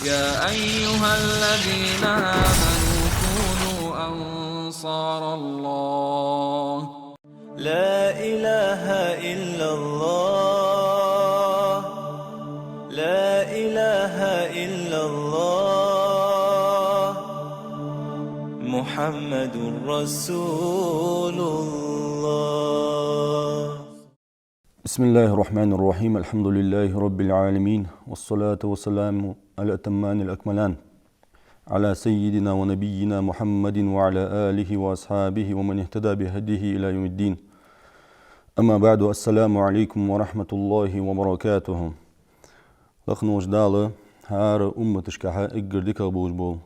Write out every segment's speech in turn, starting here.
يا أيها الذين آمنوا كونوا أنصار الله. لا إله إلا الله، لا إله إلا الله، محمد رسول الله. بسم الله الرحمن الرحيم. الحمد لله رب العالمين، والصلاة والسلام على الأتمان الأكملان على سيدنا ونبينا محمد وعلى آله وأصحابه ومن اهتدى بهديه إلى يوم الدين. أما بعد، السلام عليكم ورحمة الله وبركاته. لخن وجدال هار أمتشكها إجر ديك بوجبول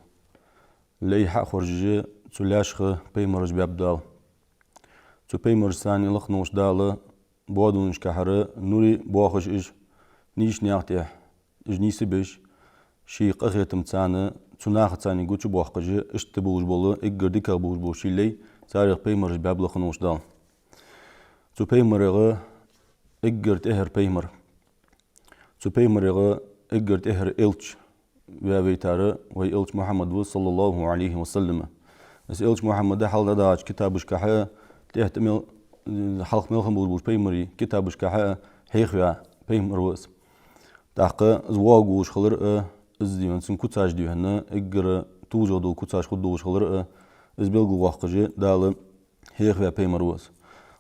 لي حق خرج تلاشخ بيمرج بابدال تو بيمرج ثاني. لخن وجدال بودونش كحرة نوري بواخش إج نيش نيعتيح إج نيسي بيش شي قخيتم تسانة تناخ تساني قوتش بواخج إشت بوج بولا إجر ديكا بوج بوشي لي تاريخ بيمرج باب لخن وجدال تو بيمرغ إجر تهر بيمر تو بيمرغ إجر تهر إلتش وابيتارة وي إلتش محمد صلى الله عليه وسلم. بس إلتش محمد ده حال داج كتابش كحا تهتمل حلق ملخم بوش بيمري كتابش كحا حيخوا بيمر وس تحقا زواجوش خلر ازديون سن كوتاج ديوهنا اجر توجدو كوتاج خدوش خلر از بلغو واقجي دال حيخوا بيمر وس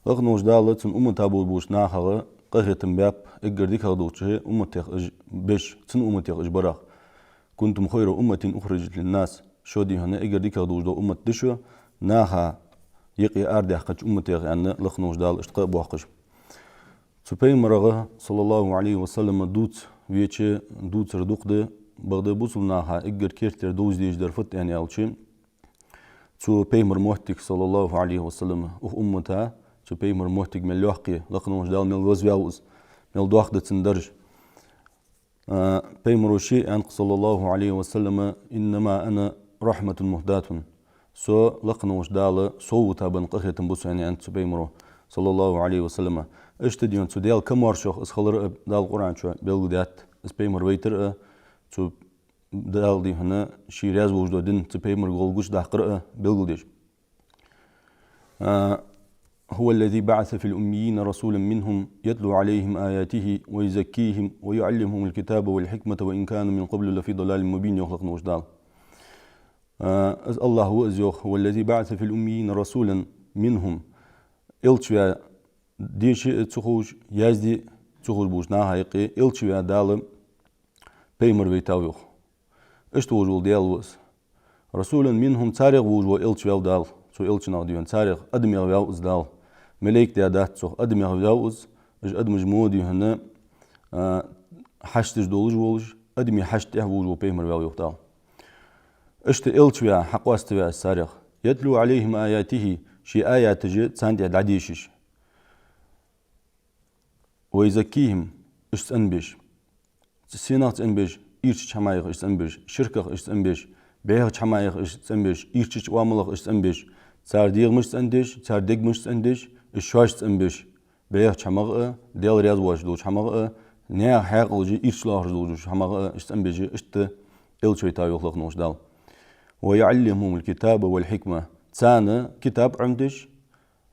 لغنوش دال سن تابو بوش ناخغا قهرتم باب اجر ديك هدوچه امتيخ بش سن امتيخ اجبرا كنتم خير امه اخرجت للناس شو ديوهنا اجر ديك هدوش دو امت دشو ناخا يقي أردي حقج أمتيغ أن لخنوش دال اشتقاء بوحقج. سبين مرغة صلى الله عليه وسلم دوت ويتش دوت ردوق ده بغدا بوصلناها إجر كيرتر دوز ديج درفت يعني ألشي سبين مرموحتك صلى الله عليه وسلم أمتها سبين مرموحتك من لوحقي لخنوش دال من الوزوز من الدوخ ده تندرج بيمروشي أنق صلى الله عليه وسلم إنما أنا رحمة مهداة سو لقنوش دال صوتا بن قخيتن بوس يعني أنت بيمرو صلى الله عليه وسلم اشتديون سو ديال كمارشوخ اسخلر دال قرآن شو بيلغدات اس بيمر ويتر سو دال دي هنا شيراز وجدو دين سو بيمر غولغوش دا قرأ بيلغديش هو الذي بعث في الأميين رسولا منهم يتلو عليهم آياته ويزكيهم ويعلمهم الكتاب والحكمة وإن كانوا من قبل لفي ضلال مبين يخلق نوش دال الله هو أزيوخ هو الذي بعث في الأميين رسولا منهم إلتشوا ديش تخوش يازدي تخوش بوش ناهايقي إلتشوا دال بيمر بيتاويخ اشتو وجول ديال وس رسولا منهم تاريخ وجو إلتشوا دال سو إلتشنا ديون تاريخ أدم يغيوز دال مليك ديادات سوخ أدم يغيوز اج أدم جمودي هنا حشتش دولج ولج أدم يحشت وجو بيمر بيتاويخ دال اشت إلتشوا حقواستوا السارق يتلو عليهم آياته شي آيات جي تساندي العديشش ويزكيهم اش تنبش سينات تنبش إيرش حمايق اش تنبش شركة اش تنبش بيغ حمايق اش تنبش إيرش واملق اش تنبش تار ديغ مش تندش تار ديغ مش تندش الشواش تنبش بيغ حماق ديال رياض واش دوش حماق نيا حاق لجي إيرش لاهر دوش حماق اش تنبش اشت إلتشوا تايوخ لخنوش دال ويعلمهم الكتاب والحكمة تانا كتاب عمدش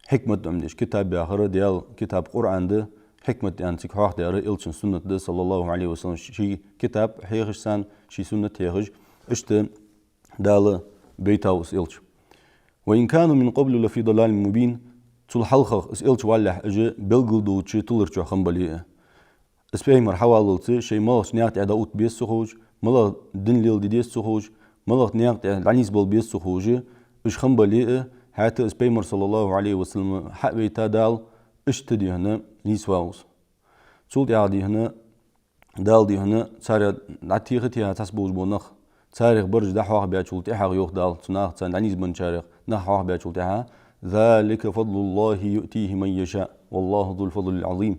حكمة عمدش كتاب بآخر ديال كتاب قرآن ده حكمة يعني تكحوح ديال إلتشن سنة ده صلى الله عليه وسلم شي كتاب حيغش سان شي سنة حيغش اشت دال بيتاوس إلتش وإن كانوا من قبل لفي ضلال مبين تل حلخخ اس إلتش والح اجي بلغل دوتشي تلرچو خنبليه اسبيمر حواللتي شي مالش نيات عداوت بيس سخوج ملا دين ليل ديس سخوج ملغت نياقت العنيس بول بيس سخوجي اش خنبليه حتى اسبيمر صلى الله عليه وسلم حبي تادال اشتدي هنا نيسواوس سولت عادي هنا دال دي هنا صار نتيختي تسبوج بونخ تاريخ برج دحوه بياتشولت حق يوخ دال تناخ تن عنيس بن تاريخ نحوه بياتشولت ذلك فضل الله يؤتيه من يشاء والله ذو الفضل العظيم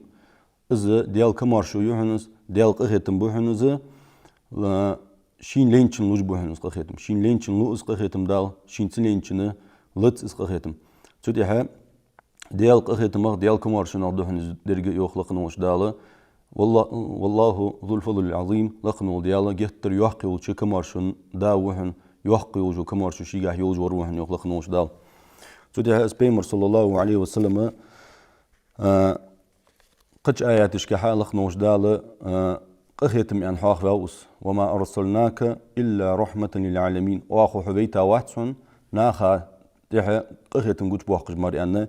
از ديال كمارشو يوحنس ديال قختم بوحنس شين لينشن لوج بوحنس قختم شين لينشن لو اس قختم دال شين تلينشن لت اس قختم تديها ديال قختم ديال كمارشو نودهنس درج يخلقن وش دال والله ذو الفضل العظيم لقنو ديالا جتر يحقي وشي كمارشن داوهن يحقي وجو كمارشو شيغا يوج وروهن يخلقنوش دال تودي اسبيمر صلى الله عليه وسلم قج آياتش كحال لقنوش دال قخيتم يعني حاخ واوس وما أرسلناك إلا رحمة للعالمين واخو حبيتا واتسون ناخا تيح قخيتم قوش بوحقش ماري أنا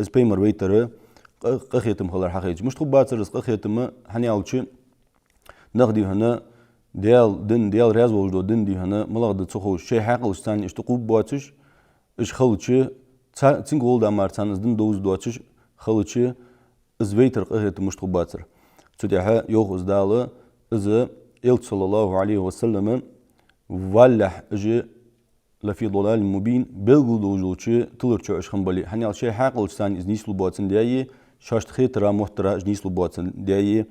اسبيمر ويتر قخيتم خلر حقيج مش تخبات سرس قخيتم هنيالتش نغدي هنا ديال رياض وجدو دن دي هنا ملغد تخوش شي حقل ستان اشتقوب بواتش اش خلتش تنقول دامار تانز دن دوز دواتش خلتش ازويتر قخيتم مش تخبات سر توديها يوخز داله إذا إلت صلى الله عليه وسلم والح أجي لفي ضلال مبين بلغل دوجوشي تلرشو أشخن بالي هنيال شي حاقل ستان إز نيسلو بواتن دياي شاشت خيترا محترا إز نيسلو بواتن دياي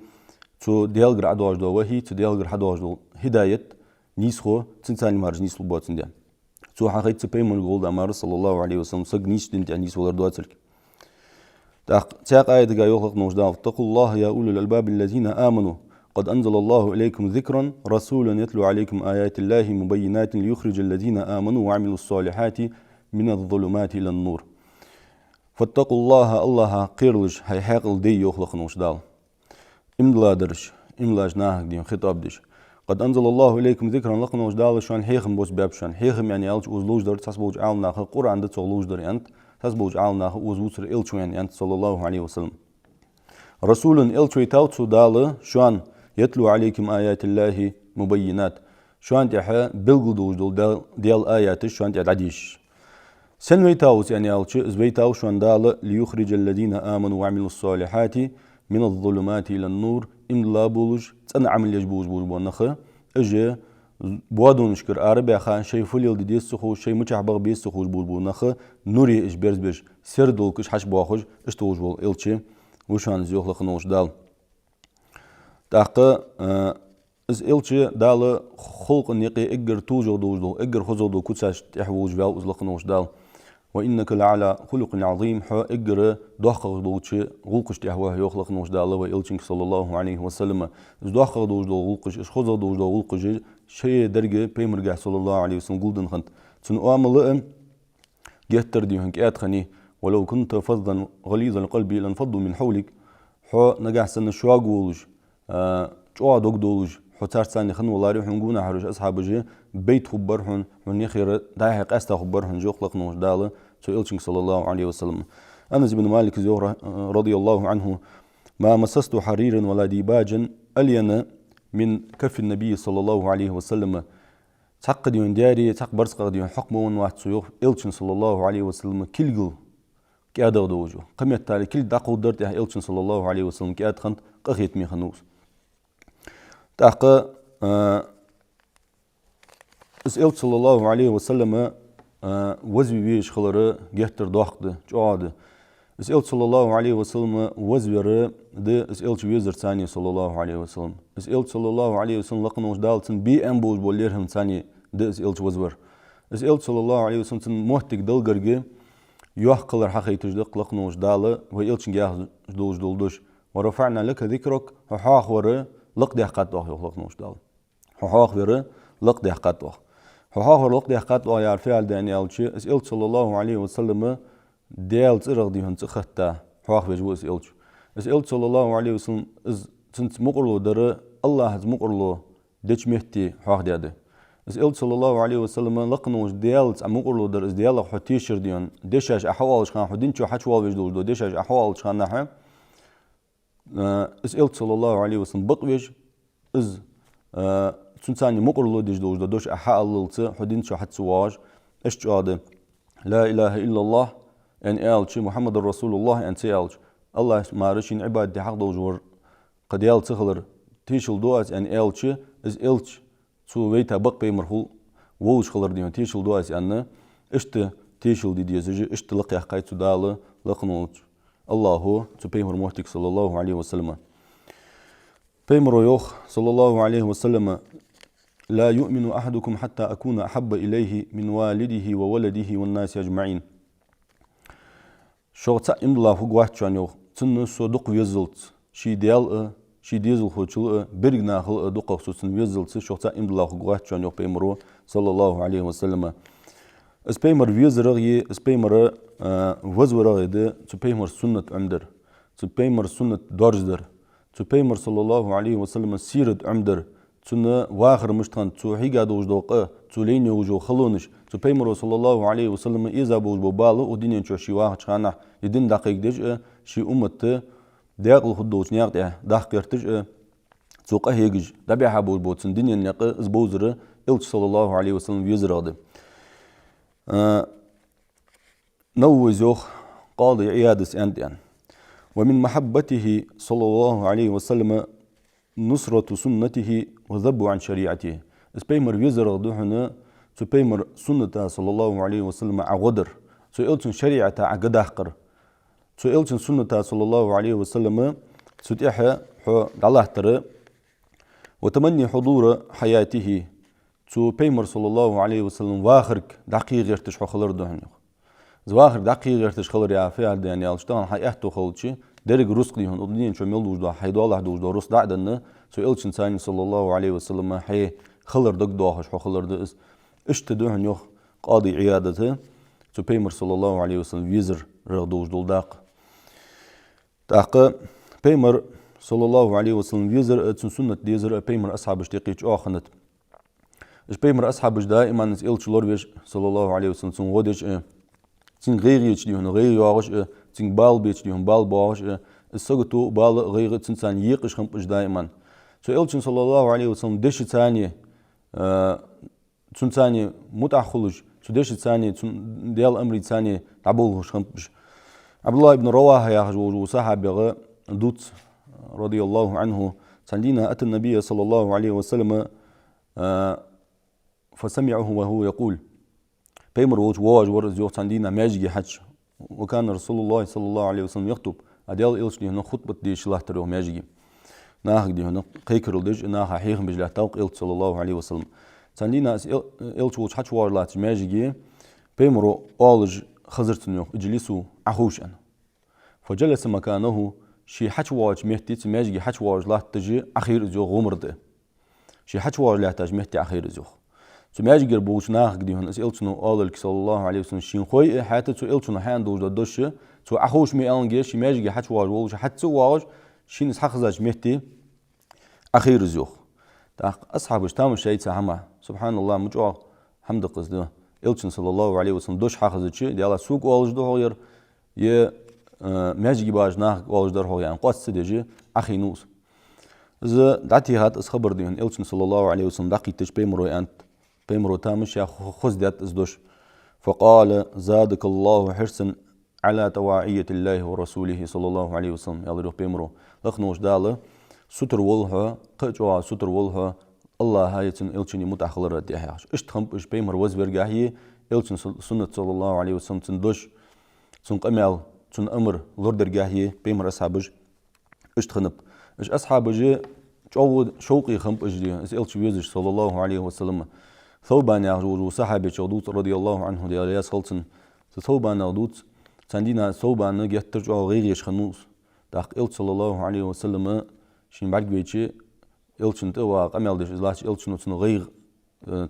تو ديالغر عدواج دو وهي تو ديالغر حدواج دو هداية نيسخو تنساني مارج نيسلو بواتن ديا تو حقيت سبيمون قول دامار صلى الله عليه وسلم سق نيس دين ديا نيس ولر دواتلك تاق آية دقا يوخلق نوجدان اتقوا الله يا أولي الألباب الذين آمنوا قد أنزل الله إليكم ذكرا رسولا يتلو عليكم آيات الله مبينات ليخرج الذين آمنوا وعملوا الصالحات من الظلمات إلى النور فاتقوا الله قيرلش هاي حاقل دي يخلق نوجدان املا درش املا جناهك دي خطاب ديش قد أنزل الله إليكم ذكرا لقنا نوجدان شان حيخم بوس بابشان حيخم يعني ألج وزلوج در تسبوج عالنا قرآن دت صلوج در أنت تسبوج عالنا وزوتر إلشوين أنت صلى الله عليه وسلم رسول إلشوي تاوتسو دال شان يتلو عليكم آيات الله مبينات شان تحا بلغو دوج ديال آيات شان تعديش سنوي تاوس يعني ألش زوي تاوس شان دال ليخرج الذين آمنوا وعملوا الصالحات من الظلمات إلى النور إن لا بولج تن عمل يجبوج بوج بونخه اجي بوادون شكر عربي خان شيء فليل دي سخو شيء متعبغ بيس سخو بول بونخه نوري اش بيرز بيش سردول كش حش بواخج اشتوج بول إلشي وشان زيوخ لخنوش دال تاقا از إلشي دال خلق نيقي اجر توجو دوجدو اجر خزو دو كتساش تحوج باو از لخنوش دال وإنك لعلى خلق عظيم حو اجر دوخ دوجي غلقش تحوه يخلق نوش دال وإلشنك صلى الله عليه وسلم از دوخ دوجدو غلقش اش خزو دوجدو غلقش شيء درجة بيمرجع صلى الله عليه وسلم قولدن خنت تنؤمل جهتر ديهنك أتخني ولو كنت فظا غليظ القلب لانفضوا من حولك حو نجح سن شواقولج شوا دقدولج حو تارساني خن والله ريحون قونا حرج أصحاب جي بيت خبرهن من يخير دايح قاستا خبرهن جو خلق نوش داله إلشنك صلى الله عليه وسلم أنس بن مالك زهرة رضي الله عنه ما مسست حريرا ولا ديباجا ألين من كف النبي صلى الله عليه وسلم تقد ينداري تق برس قد يحكمون واحد سيوف إلشن صلى الله عليه وسلم كل كأدا دوجو قمة تالي كل دقو درت إلشن صلى الله عليه وسلم كأد خنت قخيت مي خنوس تق إلشن صلى الله عليه وسلم وزوي بيش خلره جهتر ضاقد جواد إلشن صلى الله عليه وسلم وزوره ده إلشن وزر ثاني صلى الله عليه وسلم إلشن صلى الله عليه وسلم لقنوش دالتن بي أم بوج بوليرهم ثاني ده إلشن وزور إلشن صلى الله عليه وسلم محتك دلجرجي يوح قلر حقيقة دق لقنوش داله وإلشن جاه دوج دولدش ورفعنا لك ذكرك حاخ ورا لق ده حقات وح لقنوش داله حاخ ورا لق ده حقات وح حاخ ورا لق ده حقات وح يعرف على داني ألشي إلشن صلى الله عليه وسلم ديال ترغ دي هن تختا حاخ بجو إلشن صلى الله عليه وسلم إز تنت مقرلو در الله هز مقرلو دش مهتي حاخ دياده إلشن صلى الله عليه وسلم لقنوش ديال مقرلو در إز ديال حتيشر ديون دشاش أحوالش خان حدين شو حشوال بجدول دو دشاش أحوالش خان نحن إلشن صلى الله عليه وسلم بقويش إز تنتاني مقرلو دجدول دو دوش أحوالش حدين شو حتسواج إيش هذا لا إله إلا الله أن ألش محمد رسول الله أن تألش الله مارشين عباد حق دوجور قد يال تخلر تيشل دوات أن ألش إز ألش سو ويتا بق بيمرحول وولش خلر ديون تيشل دوات أن إشت تيشل دي ديزج إشت لقي حقيت دال لقنوت الله هو تبيمر محتك صلى الله عليه وسلم بيمر يوخ صلى الله عليه وسلم لا يؤمن أحدكم حتى أكون أحب إليه من والده وولده والناس أجمعين شو تا إملا فوق واحد شانيو تنو صدق ويزلت شي ديال شي ديزل خوتشل برغنا خل دقه خصوصن ويزل شوختا امدلا خوغات جون يوك بيمرو صلى الله عليه وسلم اس بيمر ويزر ي اس بيمر وزور يد تو بيمر سنة عمدر تو بيمر سنة دورجدر تو بيمر صلى الله عليه وسلم سيرة عمدر تنا واخر مشتان تو هيغا دوجدوق تو لين يوجو خلونش تو بيمر صلى الله عليه وسلم اذا بوج بالو ودين تشو شي واخ چانا يدين دقيق دج شي امته داقل خدوش نياق داخ كرتج سوقه هيجج دبي حبول بوتسن دين نياق زبوزر الش صلى الله عليه وسلم يزراد نوزوخ قاضي عيادس أنديان ومن محبته صلى الله عليه وسلم نصرة سنته وذب عن شريعته اسبيمر يزراد هنا سبيمر سنة صلى الله عليه وسلم عغدر سئلتن شريعة عقداقر سئلتن سنة صلى الله عليه وسلم ستيحة الله ترى وتمني حضور حياته تو بيمر صلى الله عليه وسلم واخرك دقيق يرتش خلر دهن زواخر دقيق يرتش خلر يا فعل يعني الشتان حياته خلشي درج رزق ليهن ودين شو ميل دوجدا حيد الله دوجدا رس دعدنا سو إلشن ثاني صلى الله عليه وسلم حي خلر دق داهش خلر دس اشتدهن يخ قاضي عيادته تو بيمر صلى الله عليه وسلم ويزر رغدوج دول داق بيمر صلى الله عليه وسلم ويزر سنة ديزر بيمر أصحاب اشتقيج آخنت إيش بيمر أصحاب دائما إلش لوربيش صلى الله عليه وسلم سن غودش سن غير يجديهن غير يعرش سن بال بيجديهن بال باش السقطو بال غير سن يقش خمبش دائما سو إلش صلى الله عليه وسلم دش ثانية سن ثانية متأخلش سو دش ثانية سن ديال أمري ثانية عبولهش خمبش عبد الله بن رواحة يا خجوج صحابي دوت رضي الله عنه سندينا أتى النبي صلى الله عليه وسلم فسمعه وهو يقول بيمر واج ورز يوت سندينا ماجي حج وكان رسول الله صلى الله عليه وسلم يخطب أديال إلش دي هنا خطبة دي شلاه ترو ماجي ناخ دي هنا قيكرل ديج ناخ حيخ بجلا توق إلش صلى الله عليه وسلم سندينا إلش وش حج وارلات ماجي بيمر أولج خزرتن يوم اجلسوا أخوش أنا فجلس مكانه شي حج واج مهتي ماجي حج واج لا تجي أخير زو غمرد شي حج واج لا تجي مهتي أخير زو سماج جربوش ناخ دي هن اسئلتنو قال صلى الله عليه وسلم شين خوي حتى سئلتنو حان دوج دوش تو اخوش مي انجي شماج حت واج وش حتى واج شين حخزاج مهتي اخير زوخ تا اصحاب تام شيء تاعما سبحان الله مجوا حمد قصده التن صلى الله عليه وسلم دوش حخزچي دي الله سوق واج دو غير ي ماجي باج ناخ واج در هو يعني قص دجي اخي نوس ز داتي هات اس خبر دي التن صلى الله عليه وسلم دقيقه بيمرو انت بيمرو تامش يا خزدت ازدوش فقال زادك الله حرصا على توعية الله ورسوله صلى الله عليه وسلم يلا روح بيمرو لخنوش داله ستر والها قجوا ستر والها الله هايتن إلشني متأخر رديها اشتخم اش بيمر وزبرجاهي إلشن سنة صلى الله عليه وسلم تندوش تن قمل تن أمر لوردرجاهي بيمر أصحابج اشتخنب اش أصحابج جود شوقي خمب اجدي إلش ويزش صلى الله عليه وسلم ثوبان يعجوج وصحابي شغدوت رضي الله عنه دي علياس خلصن ثوبان يعدوت سندينا ثوبان يترجع غير يشخنوس داق إلت صلى الله عليه وسلم شين بعد بيجي إلتشن توا قمل ديش إزلاش إلتشن وتن غير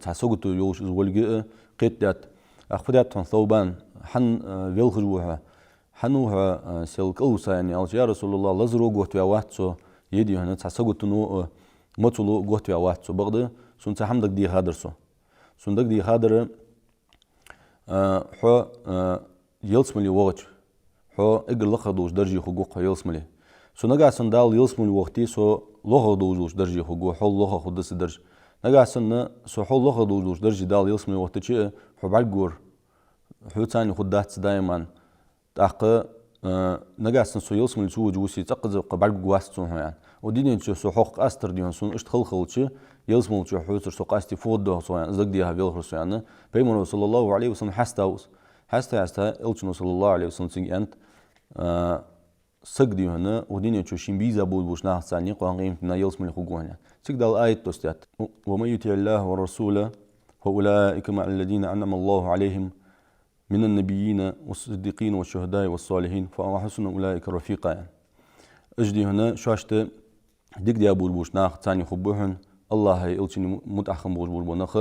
تحسوقتو يوش زولجي قيتات أخفدات ثوبان حن ويلخجوها حنوها سلك أوسا يعني ألش يا رسول الله لزرو قوت واتسو يدي هنا تحسوقتو نو مطلو قوت واتسو بغدا سنت حمدك دي هادرسو سندق دي هادر حو يلسملي وقت حو اقل لخدوش درجي حقوق يلسملي سنقع سندال يلسملي وقتي سو لخدوش درجي حقوق حو لخ خدس درج نقع سن سو حو لخدوش درجي دال يلسملي وقتي شيء حو بعقور حو ثاني خدات دائما تاق نقع سن سو يلسملي سو جوسي تقز بعقور واستون يعني ودينين سو حق استر ديون سن اشتخل خلشي يلسمو تشو حوتر سو قاستي فودو سو يعني زق ديها بيلخر سو يعني بيمر صلى الله عليه وسلم حستا الچنو صلى الله عليه وسلم سين انت سق دي هنا ودين تشو شين بيزا بود بوش ناس ثاني قوان قيمتنا يلسمو لخوغونا سق دال ايت توستات ومن يطع الله ورسوله فاولئك مع الذين انعم الله عليهم من النبيين والصديقين والشهداء والصالحين فحسن اولئك رفيقا يعني اجدي هنا شاشته ديك دي أبو البوش ناخ تاني خبوهن الله هي إلشني متأخم بوش بول بنخ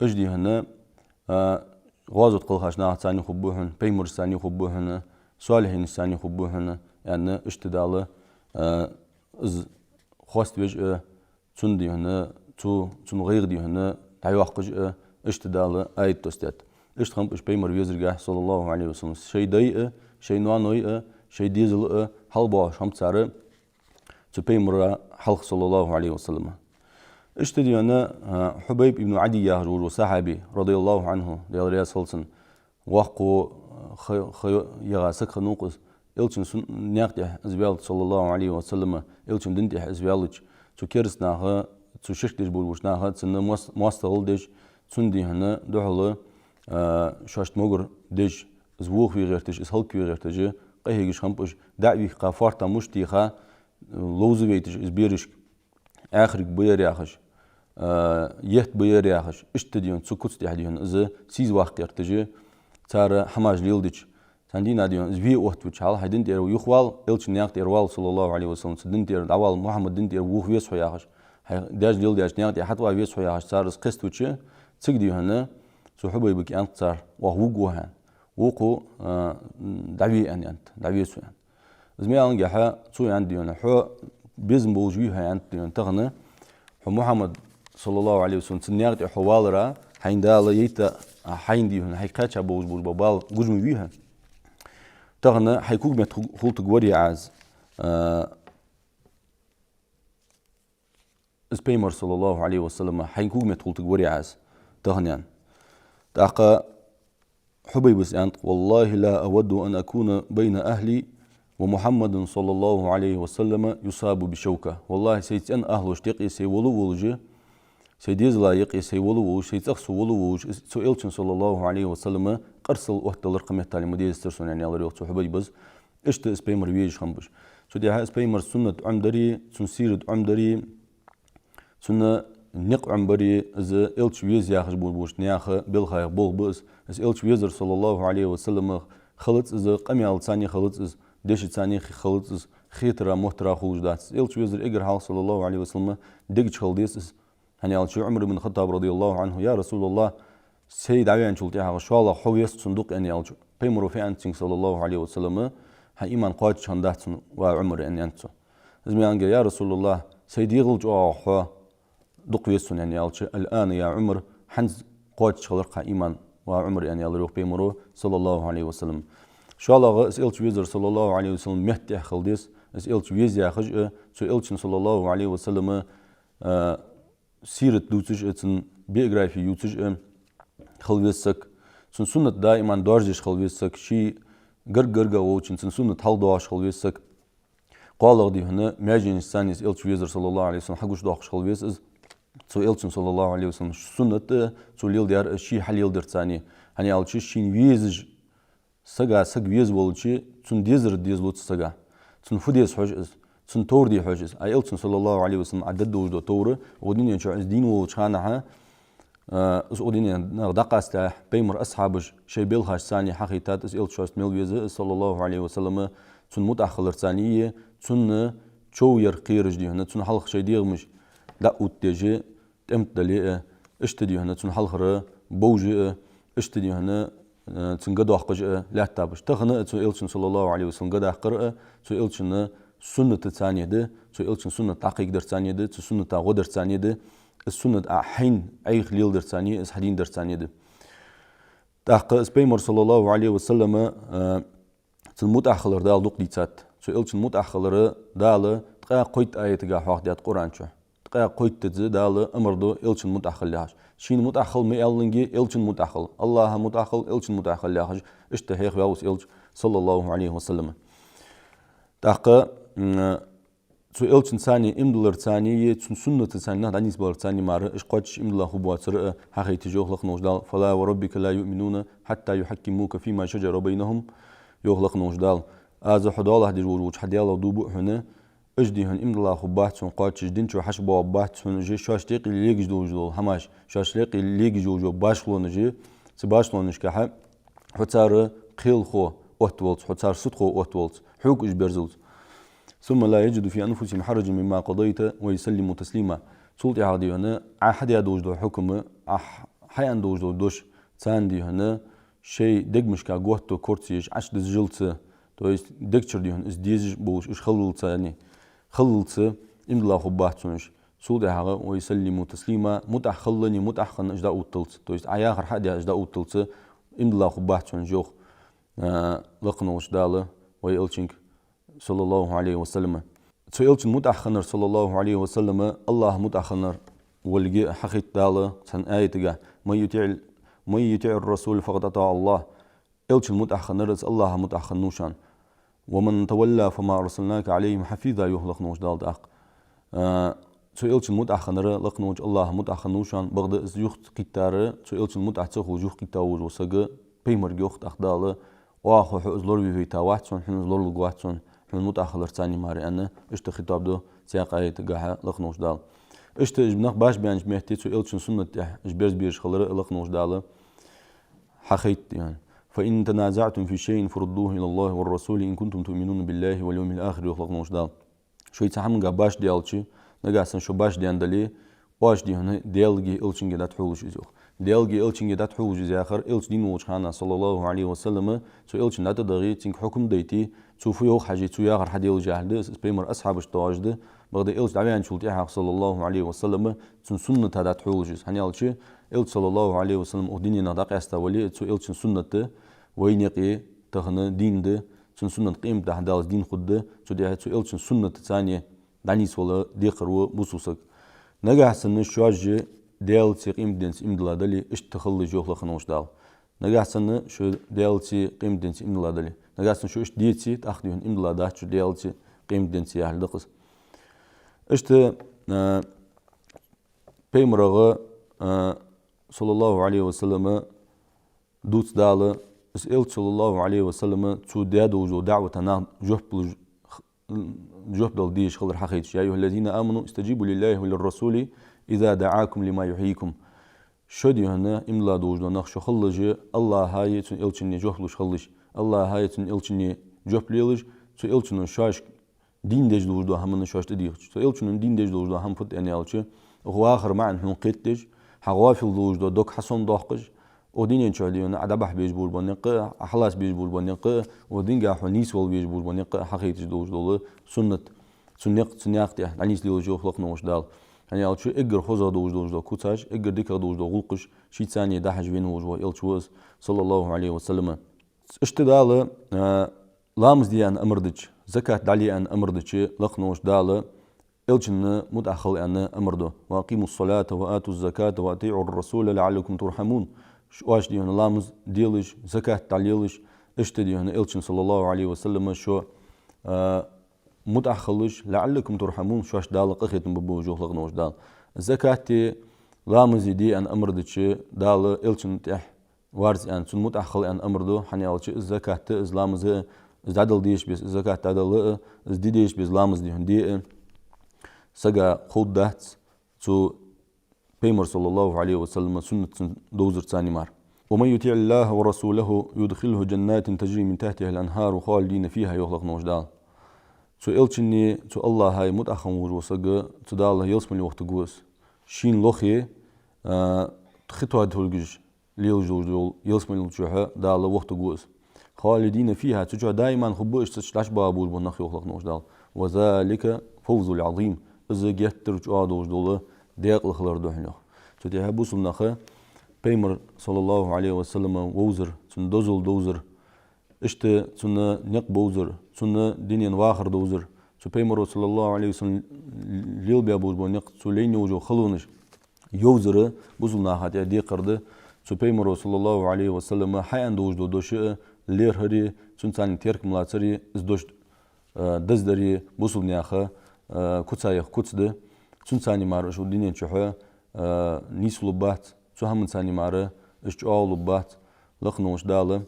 أجدي هنا غازت قلخاش ناخ تاني خبوهن بيمر تاني خبوهن صالحين تاني خبوهن يعني اشتدال از خواست وجه تندي هنا تون غير دي هنا تعيوقج اشتدال آيت تستات اشتخم إش بيمر ويزرجه صلى الله عليه وسلم شيء ضيق شيء نوانوي شيء ديزل حلباش هم تسعر تبيمر حلق صلى الله عليه وسلم اشتدي أنا حبيب ابن عدي يهجور صحابي رضي الله عنه ديال صلصن وقو يغاسك خنوقس إلشن نياقته أزبيال صلى الله عليه وسلم إلشن دنته أزبيالج تكرس ناها تشكتش بولوش ناها تسن مواستغل ديش تسندي هنا دحله شاشت مغر ديش زوخ في غيرتش إسهلك في غيرتش قهيجش خمبش دعوي قافارتا مشتيخا لوزويتش إزبيرش آخرك بير ياخش يهت بير ياخش اشتديون سكوت تحديون إذا سيز واقع يرتجي تار حماج ليلدش سندينا ديون زبي وقت وشال هيدين تير ويخوال إلش نياقت إروال صلى الله عليه وسلم سدين تير دعوال محمد دين تير وخ ويس حياخش داش ليل داش نياقت حتى ويس حياخش صار قست وشي تسقدي هنا صحبه يبكي أنت صار وهو جوهان وقو دعوي أنت دعوي سوين زميلان جحا سوي عندي هنا حو بيزم بوجوها عند تغنى حو محمد صلى الله عليه وسلم سنياقت حوالرا حين دال يتا حين دي هنا حقيقة بوج بال جوجم بيها تغنى حيكون متخلط جوري عز اسبيمر صلى الله عليه وسلم حيكون متخلط جوري عز تغنيان تاقى حبيبس أنت والله لا أود أن أكون بين أهلي ومحمد صلى الله عليه وسلم يصاب بشوكة والله سيتأن أهل اشتقي سيولو ولجي سيديز لا يقي سيولو ولج سيتأخسو ولو ولج سئلتن صلى الله عليه وسلم قرصل وقت الرقم التالي مدير ترسون يعني الله يوقف حبيبس اشت اسبيمر ويج خنبش سودي ها اسبيمر سنة عمدري سنسيرة عمدري سنة نق عمبري إذا إلش ويز ياخش بوش نياخ بالخير بول بس إذا إلش ويزر صلى الله عليه وسلم خلط إذا قميال ثاني خلط إذا دش ثاني خلط إذا خيترا محترا خلوج دات إلش ويزر إجر حال صلى الله عليه وسلم دقج خلديس إذا هني على شو عمر بن الخطاب رضي الله عنه يا رسول الله سيد عيان شلتي حاجة شو الله حويس صندوق أني على شو بيمرو في أنتين صلى الله عليه وسلم هإيمان قاد شندات وعمر أني أنتو زميان يا رسول الله سيد يغلج حوا دق يسون يعني الآن يا عمر حنز قاد شغلق إيمان وعمر يعني يروح بيمرو صلى الله عليه وسلم شو الله إسئلت ويزر صلى الله عليه وسلم مهتي خلديس إسئلت ويز يا خج سئلت صلى الله عليه وسلم سيرة دوتش إتن بيوغرافي يوتش خلويسك سنة دائما دارجش خلويسك شي غرغرغا ووچن سنة حلدواش خلويسك قالغ دي هنا ماجين الثاني إسئلت ويزر صلى الله عليه وسلم حقوش داخش خلويس سو إلشن صلى الله عليه وسلم سنة سو ليل ديار شي حليل در ثاني هني على شين ويز سجا سج ويز والشي سن ديزر ديزلوت سجا سن فديس حجز سن تور دي حجز أي إلشن صلى الله عليه وسلم عدد وجود تور ودين ينشأ دين وشانها ودين دقاست بيمر أصحابش شيء بالخاش ثاني حقيقات إلشن ميل ويز صلى الله عليه وسلم سن متأخر ثانية سن شو يرقيرج دي هنا سن حلق شيء دير مش لا أوتجي تمت دليل اشتدي هنا تنحلخر بوجي اشتدي هنا تنقدو حقج لا تابش تخنا إلشن صلى الله عليه وسلم قد أحقر إلشن سنة الثانية ده إلشن سنة تعقيق در ثانية ده سنة تعود در ثانية ده السنة حين أي خليل در ثانية حدين در ثانية ده تحق إسبيمر صلى الله عليه وسلم تنموت أخلر دال دوق ديتات إلشن موت أخلر دال تقا قيت آية تقا حق ديات قرآن شو تقا قيت تزي دال أمردو إلشن متأخل لهاش شين متأخل ميالنجي إلشن متأخل الله متأخل إلشن متأخل لهاش اشتهيخ باوس إلش صلى الله عليه وسلم تحقا سو إلشن ثاني إمدلر ثاني سنة ثاني نهد عنيس بلر ثاني مار إشقاتش إمدلا خبواتر حقي تجوه لخ نوجدال فلا وربك لا يؤمنون حتى يحكموك فيما شجر بينهم يوخلق نوجدال آزا حدالة دي جوروج حديالا دوبو هنا اجدي هن إمدلا خباتون قاتش دينشو حشبا باتون جي شاشتيقي ليج دوجدول هماش شاشتيقي ليج جوجو باشلون جي سباشلونش كحا حتار قيل خو أوتولت حتار صد خو أوتولت حوك إج برزولت ثم لا يجد في أنفسهم حرج مما قضيت ويسلموا تسليما سلطي هذه هنا أحد يدوج دو حكم حيان دوج دو دوش تاندي هنا شيء دق مش كاغوتو كورتسيش عش دزجلت то есть декчер дион из дизж бош иш خللت يعني خللت إن الله خباتونش سود حاجة ويسلموا تسليما متأخلني متأخن إجدا أوتلت то есть آخر حد إجدا أوتلت إن الله خباتون جوخ لقنوش دالة ويلشنك صلى الله عليه وسلم سيلشن متأخنر صلى الله عليه وسلم الله متأخنر والجي حقيت دالة سن آية ما يطيع الرسول فقد أطاع الله إلشن متأخنر الله متأخنوشان ومن تولى فما أرسلناك عليهم حفيظا يهلق نوش دال داق سئلت المتأخنر لقنوج الله متأخنوشان بغد از يخت قتار سئلت المتأخنر جوخ قتاوج وسق بيمر يخت أخدال واخو حزلور في تاواتسون حن زلور لقواتسون حن المتأخنر ثاني ماري أنا اشت خطاب دو سياق آية قاها لقنوش دال اشت جبناق باش بيانج مهتي سئلت سنة جبرز بيرش خلر لقنوش دال حقيت يعني فإن تنازعتم في شيء فردوه إلى الله والرسول إن كنتم تؤمنون بالله واليوم الآخر يخلق نوش دال شو يتحمل باش ديالشي نجاسن شو باش دياندلي واش دي هنا ديالجي إلشين جدات حولش يزوخ ديالجي إلشين جدات حولش زي آخر إلش دين وجهنا صلى الله عليه وسلم سو إلشين نات دغي تينك حكم ديتي سو فيو حاجة سو ياخر حديل جاهد سبيمر أصحاب اشتواجد بغد إلش دعوان شلتي حق صلى الله عليه وسلم سنة هذات حولش هنيالشي إلش صلى الله عليه وسلم أديني نادق استولي سو إلشين سنة وين يقي تخنا دين ده سنة قيم ده دال دين خد ده سو ده سو إلشين سنة ثانية دانيس ولا ديقر بوسوسك نجح سن شواج ديال قيم دنس إمدلا دلي اشتخل جوخ لخنوش دال نجح سن شو ديال قيم دنس إمدلا دلي نجح سن شو اش ديتي تأخذين إمدلا ده شو ديال قيم دنس ياهل دقص اشت بيمرغ صلى الله عليه وسلم دوت دال اسئلت صلى الله عليه وسلم تو دادو جو دعوة نا جهبل ديش خلر حقيقة يا أيها الذين آمنوا استجيبوا لله وللرسول إذا دعاكم لما يحييكم شو دي هنا إملا دوج دو نخشو خلج الله هاي تن إلشني جهبلش خلج الله هاي تن إلشني جهبليلج تو إلشنو شاش دين ديج دوج دو همن شاش تديخ تو إلشنو دين ديج دوج دو هم فت يعني ألش هو آخر معن هن قتج حوافل دوج دو دوك حسن داقج ودين شعليون عدبح بيجبول بنيق أحلاس بيجبول بنيق ودين جاح ونيس وال بيجبول بنيق حقيقة دوج دول سنة عنيس ليو جو خلق نوش دال يعني ألش إجر خزا دوج دو كوتاج إجر ديك دوج دو غلقش شيء ثاني دحج بين وجوا إلشوز صلى الله عليه وسلم اشتدال لامز ديان أمردج زكاة دالي أن أمردج لقنوش دال إلشن متأخل أن أمردو وأقيموا الصلاة وآتوا الزكاة وأطيعوا الرسول لعلكم ترحمون واش دي هنا لامز ديلش زكاة تعليلش اشت دي هنا إلشن صلى الله عليه وسلم شو متأخلش لعلكم ترحمون شو اش دال قخيتم ببوجو لقنوش دال زكاة لامز دي أن أمردج دال إلشن تح وارز أن سن متأخل أن أمردو حني ألش الزكاة إز لامز إز عدل ديش بس الزكاة عدل إز دي ديش بس لامز دي هندي سجا خود دهت تو بيمر صلى الله عليه وسلم سنة دوزر ثاني مار ومن يطيع الله ورسوله يدخله جنات تجري من تحتها الأنهار خالدين فيها يخلق نوجدال تو إلشني تو الله هاي متأخم وروسجا تو دال يلسم الوقت جوس شين لخي تخطوا هالجج ليل جول يلسم الوجه دال وقت جوس خالدين فيها تجوا دائما خبوش تشلاش بابول بنخ يخلق نوجدال وذلك فوز العظيم إذا جت رجع دوج دول ديق الخلر دهنه تدي هبوس النخا بيمر صلى الله عليه وسلم ووزر تن دوزر اشت تن نق بوزر تن دنيا واخر دوزر تو بيمر صلى الله عليه وسلم ليل بيابوز بنق سلين يوجو خلونش يوزر بوزلنا هاتي دي قرد تو بيمر صلى الله عليه وسلم حيان دوج دوش لير هري تن ثاني تيرك ملاتري ازدوش دزدري بوزلنا خا كوتسايخ كوتسده تون ثاني مار شو دينين شحه نيس لبات شو هم ثاني مار اشجعوا لبات لخنوش داله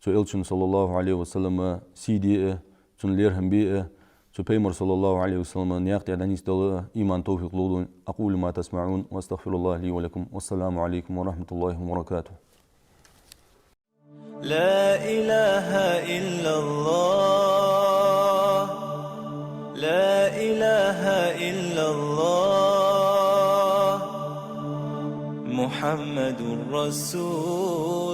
شو إلشن صلى الله عليه وسلم سيدي تون ليرهم بيه شو بيمر صلى الله عليه وسلم نياقت عدنيس داله إيمان توفيق لولون أقول ما تسمعون واستغفر الله لي ولكم والسلام عليكم ورحمة الله وبركاته. لا إله إلا الله لا إله إلا الله محمد رسول